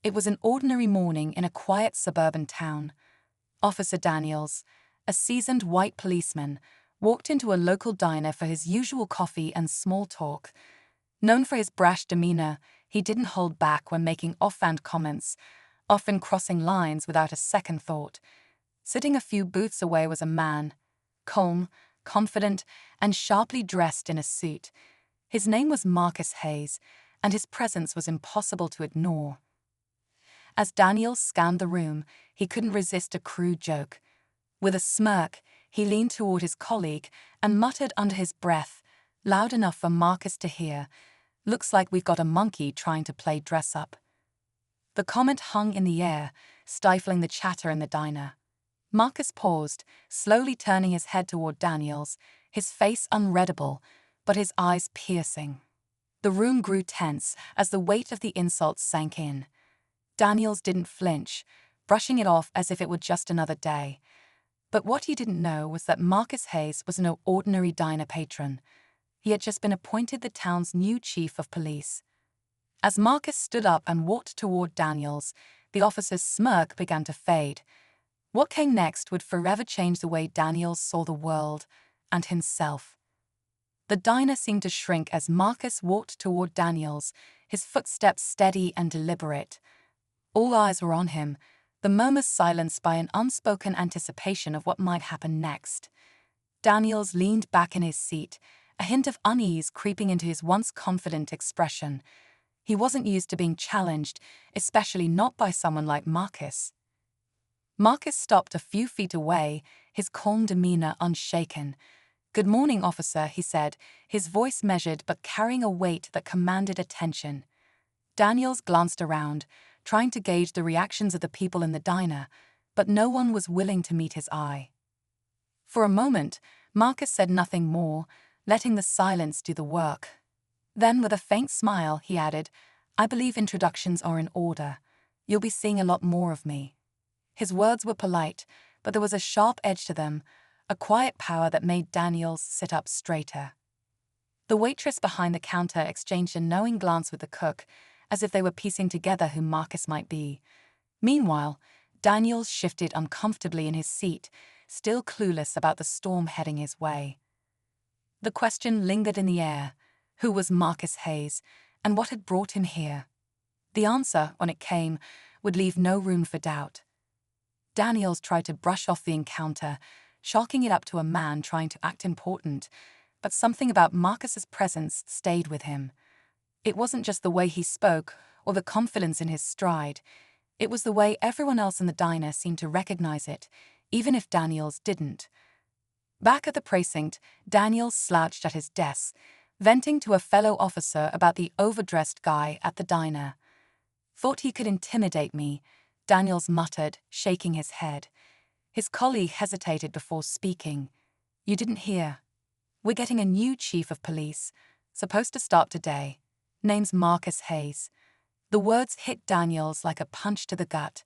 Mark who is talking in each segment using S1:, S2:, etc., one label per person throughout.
S1: It was an ordinary morning in a quiet suburban town. Officer Daniels, a seasoned white policeman, walked into a local diner for his usual coffee and small talk. Known for his brash demeanor, he didn't hold back when making offhand comments, often crossing lines without a second thought. Sitting a few booths away was a man, calm, confident, and sharply dressed in a suit. His name was Marcus Hayes, and his presence was impossible to ignore. As Daniels scanned the room, he couldn't resist a crude joke. With a smirk, he leaned toward his colleague and muttered under his breath, loud enough for Marcus to hear, "Looks like we've got a monkey trying to play dress-up." The comment hung in the air, stifling the chatter in the diner. Marcus paused, slowly turning his head toward Daniels, his face unreadable, but his eyes piercing. The room grew tense as the weight of the insult sank in. Daniels didn't flinch, brushing it off as if it were just another day. But what he didn't know was that Marcus Hayes was no ordinary diner patron. He had just been appointed the town's new chief of police. As Marcus stood up and walked toward Daniels, the officer's smirk began to fade. What came next would forever change the way Daniels saw the world and himself. The diner seemed to shrink as Marcus walked toward Daniels, his footsteps steady and deliberate. All eyes were on him, the murmurs silenced by an unspoken anticipation of what might happen next. Daniels leaned back in his seat, a hint of unease creeping into his once confident expression. He wasn't used to being challenged, especially not by someone like Marcus. Marcus stopped a few feet away, his calm demeanor unshaken. "Good morning, officer," he said, his voice measured but carrying a weight that commanded attention. Daniels glanced around, trying to gauge the reactions of the people in the diner, but no one was willing to meet his eye. For a moment, Marcus said nothing more, letting the silence do the work. Then, with a faint smile, he added, "I believe introductions are in order. You'll be seeing a lot more of me." His words were polite, but there was a sharp edge to them, a quiet power that made Daniels sit up straighter. The waitress behind the counter exchanged a knowing glance with the cook, as if they were piecing together who Marcus might be. Meanwhile, Daniels shifted uncomfortably in his seat, still clueless about the storm heading his way. The question lingered in the air: who was Marcus Hayes, and what had brought him here? The answer, when it came, would leave no room for doubt. Daniels tried to brush off the encounter, chalking it up to a man trying to act important, but something about Marcus's presence stayed with him. It wasn't just the way he spoke or the confidence in his stride. It was the way everyone else in the diner seemed to recognize it, even if Daniels didn't. Back at the precinct, Daniels slouched at his desk, venting to a fellow officer about the overdressed guy at the diner. "Thought he could intimidate me," Daniels muttered, shaking his head. His colleague hesitated before speaking. "You didn't hear. We're getting a new chief of police, supposed to start today. Name's Marcus Hayes." The words hit Daniels like a punch to the gut.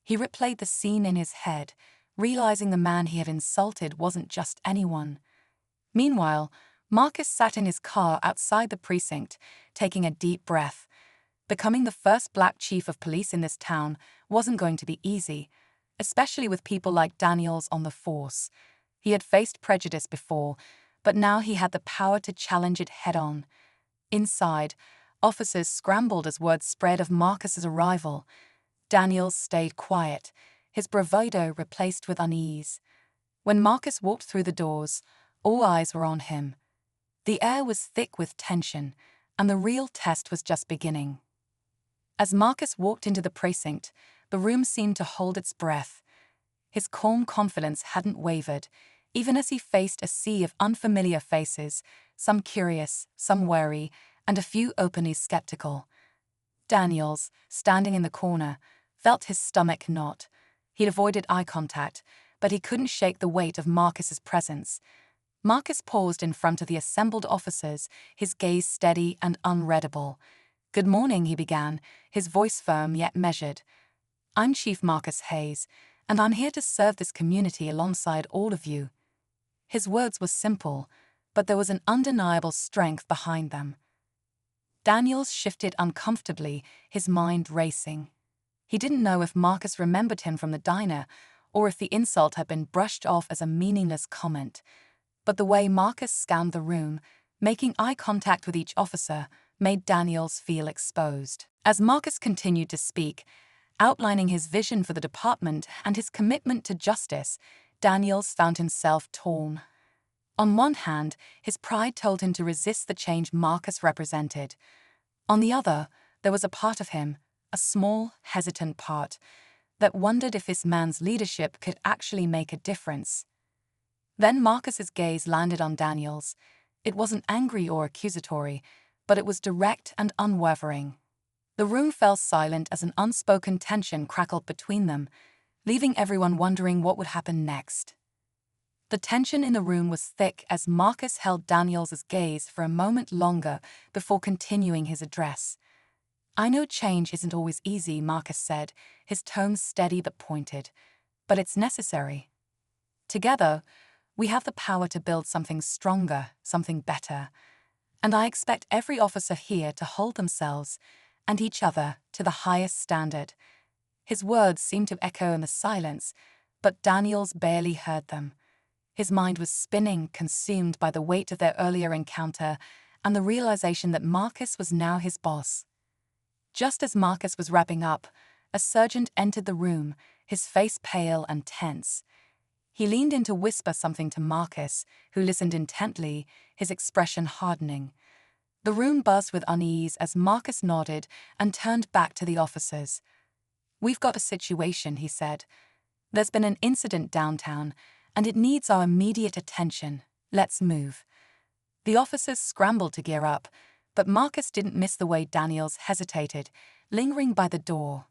S1: He replayed the scene in his head, realizing the man he had insulted wasn't just anyone. Meanwhile, Marcus sat in his car outside the precinct, taking a deep breath. Becoming the first black chief of police in this town wasn't going to be easy, especially with people like Daniels on the force. He had faced prejudice before, but now he had the power to challenge it head-on. Inside, officers scrambled as word spread of Marcus's arrival. Daniels stayed quiet, his bravado replaced with unease. When Marcus walked through the doors, all eyes were on him. The air was thick with tension, and the real test was just beginning. As Marcus walked into the precinct, the room seemed to hold its breath. His calm confidence hadn't wavered, even as he faced a sea of unfamiliar faces, some curious, some wary, and a few openly skeptical. Daniels, standing in the corner, felt his stomach knot. He'd avoided eye contact, but he couldn't shake the weight of Marcus's presence. Marcus paused in front of the assembled officers, his gaze steady and unreadable. "Good morning," he began, his voice firm yet measured. "I'm Chief Marcus Hayes, and I'm here to serve this community alongside all of you." His words were simple, but there was an undeniable strength behind them. Daniels shifted uncomfortably, his mind racing. He didn't know if Marcus remembered him from the diner or if the insult had been brushed off as a meaningless comment. But the way Marcus scanned the room, making eye contact with each officer, made Daniels feel exposed. As Marcus continued to speak, outlining his vision for the department and his commitment to justice, Daniels found himself torn. On one hand, his pride told him to resist the change Marcus represented. On the other, there was a part of him, a small, hesitant part, that wondered if this man's leadership could actually make a difference. Then Marcus's gaze landed on Daniels. It wasn't angry or accusatory, but it was direct and unwavering. The room fell silent as an unspoken tension crackled between them, leaving everyone wondering what would happen next. The tension in the room was thick as Marcus held Daniels' gaze for a moment longer before continuing his address. "I know change isn't always easy," Marcus said, his tone steady but pointed, "but it's necessary. Together, we have the power to build something stronger, something better. And I expect every officer here to hold themselves and each other to the highest standard." His words seemed to echo in the silence, but Daniels barely heard them. His mind was spinning, consumed by the weight of their earlier encounter and the realization that Marcus was now his boss. Just as Marcus was wrapping up, a sergeant entered the room, his face pale and tense. He leaned in to whisper something to Marcus, who listened intently, his expression hardening. The room buzzed with unease as Marcus nodded and turned back to the officers. "We've got a situation," he said. "There's been an incident downtown, and it needs our immediate attention. Let's move." The officers scrambled to gear up, but Marcus didn't miss the way Daniels hesitated, lingering by the door.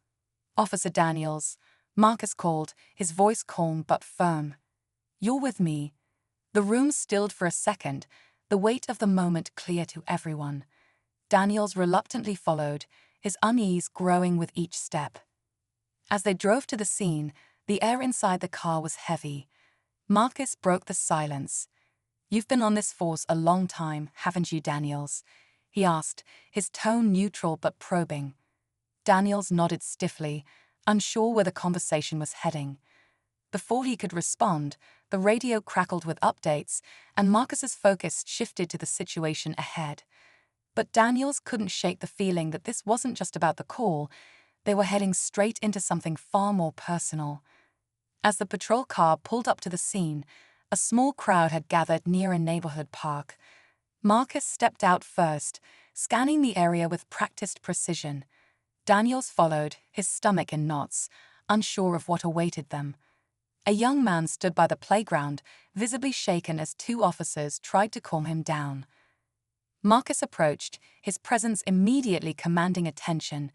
S1: "Officer Daniels," Marcus called, his voice calm but firm. "You're with me." The room stilled for a second, the weight of the moment clear to everyone. Daniels reluctantly followed, his unease growing with each step. As they drove to the scene, the air inside the car was heavy. Marcus broke the silence. "You've been on this force a long time, haven't you, Daniels?" he asked, his tone neutral but probing. Daniels nodded stiffly, unsure where the conversation was heading. Before he could respond, the radio crackled with updates, and Marcus's focus shifted to the situation ahead. But Daniels couldn't shake the feeling that this wasn't just about the call. They were heading straight into something far more personal. As the patrol car pulled up to the scene, a small crowd had gathered near a neighborhood park. Marcus stepped out first, scanning the area with practiced precision. Daniels followed, his stomach in knots, unsure of what awaited them. A young man stood by the playground, visibly shaken as two officers tried to calm him down. Marcus approached, his presence immediately commanding attention.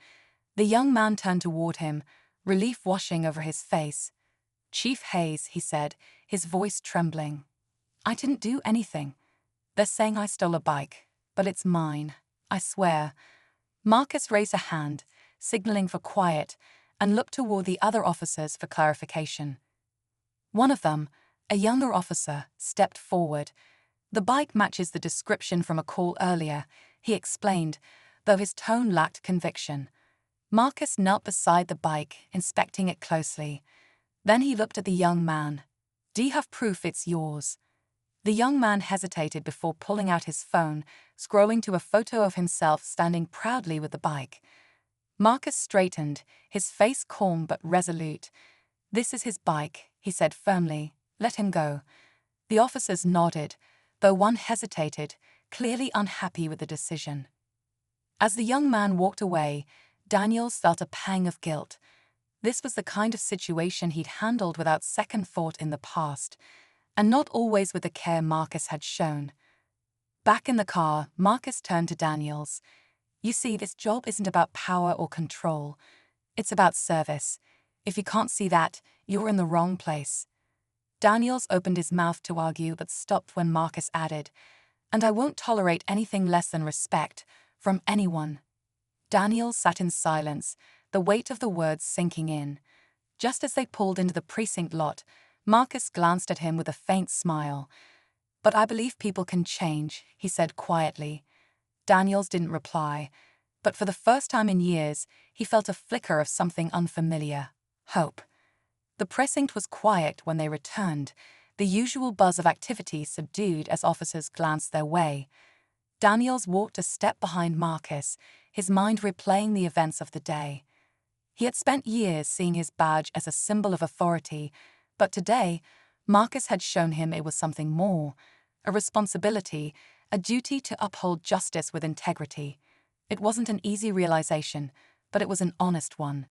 S1: The young man turned toward him, relief washing over his face. "Chief Hayes," he said, his voice trembling. "I didn't do anything. They're saying I stole a bike, but it's mine, I swear." Marcus raised a hand, signaling for quiet, and looked toward the other officers for clarification. One of them, a younger officer, stepped forward. "The bike matches the description from a call earlier," he explained, though his tone lacked conviction. Marcus knelt beside the bike, inspecting it closely. Then he looked at the young man. "Do you have proof it's yours?" The young man hesitated before pulling out his phone, scrolling to a photo of himself standing proudly with the bike. Marcus straightened, his face calm but resolute. "This is his bike," he said firmly. "Let him go." The officers nodded, though one hesitated, clearly unhappy with the decision. As the young man walked away, Daniels felt a pang of guilt. This was the kind of situation he'd handled without second thought in the past, and not always with the care Marcus had shown. Back in the car, Marcus turned to Daniels. "You see, this job isn't about power or control. It's about service. If you can't see that, you're in the wrong place." Daniels opened his mouth to argue but stopped when Marcus added, "And I won't tolerate anything less than respect from anyone." Daniels sat in silence, the weight of the words sinking in. Just as they pulled into the precinct lot, Marcus glanced at him with a faint smile. "But I believe people can change," he said quietly. Daniels didn't reply. But for the first time in years, he felt a flicker of something unfamiliar: hope. The precinct was quiet when they returned, the usual buzz of activity subdued as officers glanced their way. Daniels walked a step behind Marcus, his mind replaying the events of the day. He had spent years seeing his badge as a symbol of authority, but today, Marcus had shown him it was something more: a responsibility, a duty to uphold justice with integrity. It wasn't an easy realization, but it was an honest one.